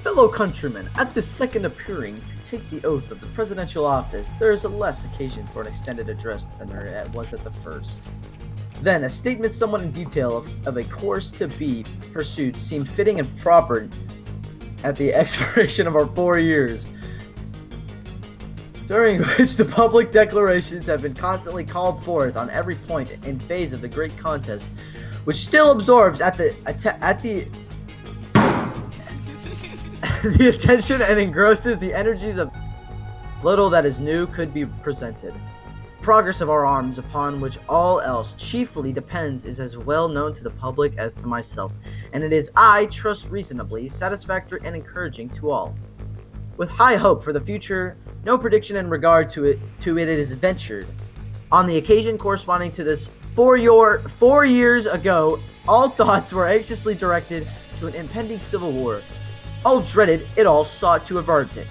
Fellow countrymen, at this second appearing to take the oath of the presidential office, there is a less occasion for an extended address than there was at the first. Then, a statement somewhat in detail of a course to be pursued seemed fitting and proper at the expiration of our 4 years, during which the public declarations have been constantly called forth on every point and phase of the great contest, which still absorbs the attention and engrosses the energies of little that is new could be presented. Progress of our arms, upon which all else chiefly depends, is as well known to the public as to myself, and it is, I trust reasonably, satisfactory and encouraging to all. With high hope for the future, no prediction in regard to it is ventured. On the occasion corresponding to this 4 years ago, all thoughts were anxiously directed to an impending civil war. All dreaded, it all sought to avert it.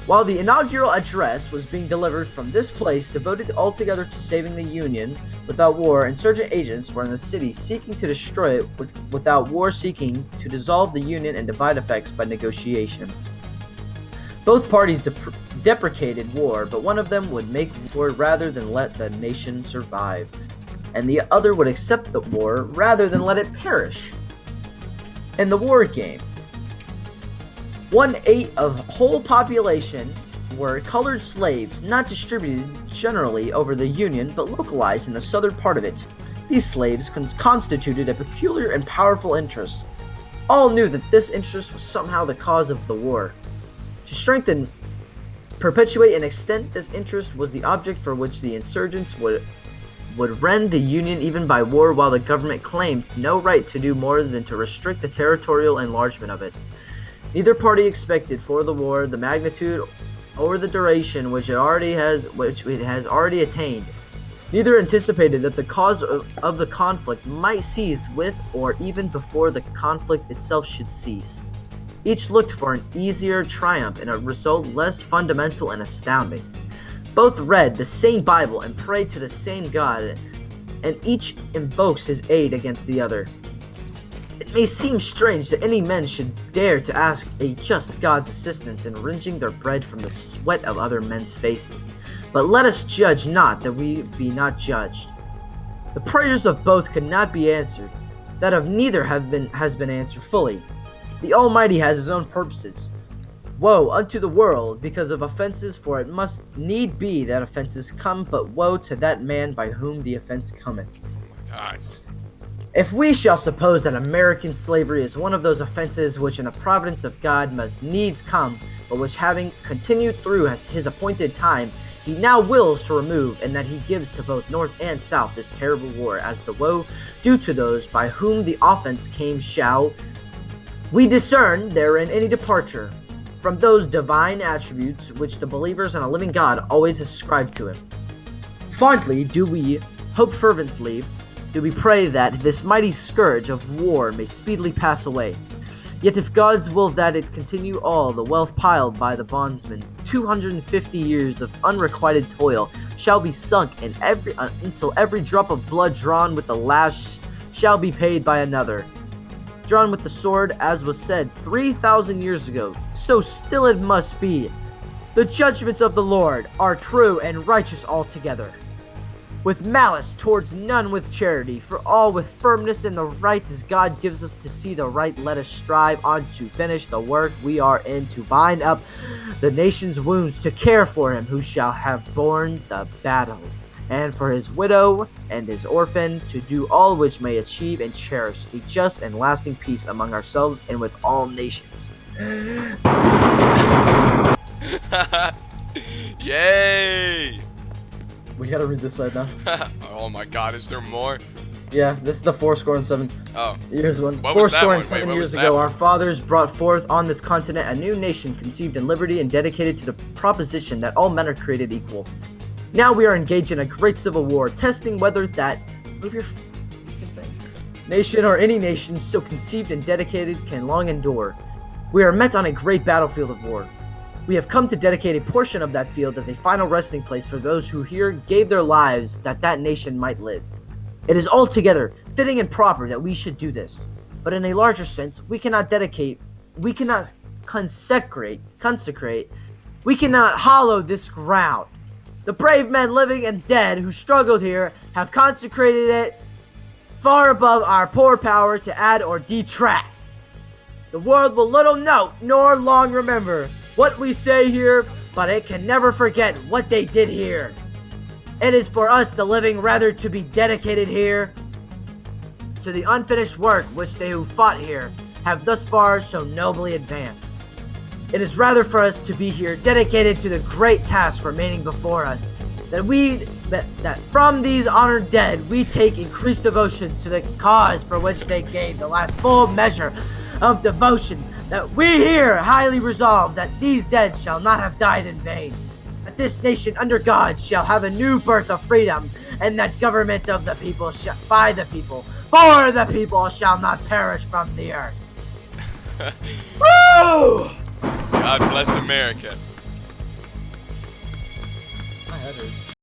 While the inaugural address was being delivered from this place devoted altogether to saving the Union without war, insurgent agents were in the city seeking to destroy it without war, seeking to dissolve the Union and divide effects by negotiation. Both parties deprecated war, but one of them would make war rather than let the nation survive, and the other would accept the war rather than let it perish. In the war game, 1/8 of whole population were colored slaves, not distributed generally over the Union, but localized in the southern part of it. These slaves constituted a peculiar and powerful interest. All knew that this interest was somehow the cause of the war. To strengthen, perpetuate, and extend this interest was the object for which the insurgents would rend the Union even by war, while the government claimed no right to do more than to restrict the territorial enlargement of it. Neither party expected for the war the magnitude or the duration which it has already attained. Neither anticipated that the cause of the conflict might cease with or even before the conflict itself should cease. Each looked for an easier triumph and a result less fundamental and astounding. Both read the same Bible and prayed to the same God, and each invokes his aid against the other. It may seem strange that any men should dare to ask a just God's assistance in wringing their bread from the sweat of other men's faces, but let us judge not that we be not judged. The prayers of both could not be answered. That of neither has been answered fully. The Almighty has his own purposes. Woe unto the world because of offenses, for it must need be that offenses come, but woe to that man by whom the offense cometh. Oh my God. If we shall suppose that American slavery is one of those offenses which in the providence of God must needs come, but which having continued through his appointed time, he now wills to remove, and that he gives to both North and South this terrible war, as the woe due to those by whom the offense came, shall we discern therein any departure from those divine attributes which the believers in a living God always ascribe to him. Fondly do we hope, fervently do we pray that this mighty scourge of war may speedily pass away. Yet if God's will that it continue, all the wealth piled by the bondsman, 250 years of unrequited toil, shall be sunk, and until every drop of blood drawn with the lash shall be paid by another, drawn with the sword, as was said 3,000 years ago, so still it must be. The judgments of the Lord are true and righteous altogether, with malice towards none, with charity for all, with firmness in the right, as God gives us to see the right. Let us strive on to finish the work we are in, to bind up the nation's wounds, to care for him who shall have borne the battle, and for his widow and his orphan, to do all which may achieve and cherish a just and lasting peace among ourselves and with all nations. Yay! We gotta read this side now. Oh my God, is there more? Yeah, this is the 4score and 7 Oh. years one. What was that 4 one? and 7 Wait, what years was that ago, one? our fathers brought forth on this continent a new nation conceived in liberty and dedicated to the proposition that all men are created equal. Now we are engaged in a great civil war, testing whether that nation or any nation so conceived and dedicated can long endure. We are met on a great battlefield of war. We have come to dedicate a portion of that field as a final resting place for those who here gave their lives that that nation might live. It is altogether fitting and proper that we should do this, but in a larger sense, we cannot consecrate, we cannot hallow this ground. The brave men living and dead who struggled here have consecrated it far above our poor power to add or detract. The world will little note nor long remember what we say here, but it can never forget what they did here. It is for us, the living, rather to be dedicated here to the unfinished work which they who fought here have thus far so nobly advanced. It is rather for us to be here dedicated to the great task remaining before us, that from these honored dead we take increased devotion to the cause for which they gave the last full measure of devotion, that we here highly resolve that these dead shall not have died in vain, that this nation under God shall have a new birth of freedom, and that government of the people by the people, for the people shall not perish from the earth. Woo! God bless America. My head hurts.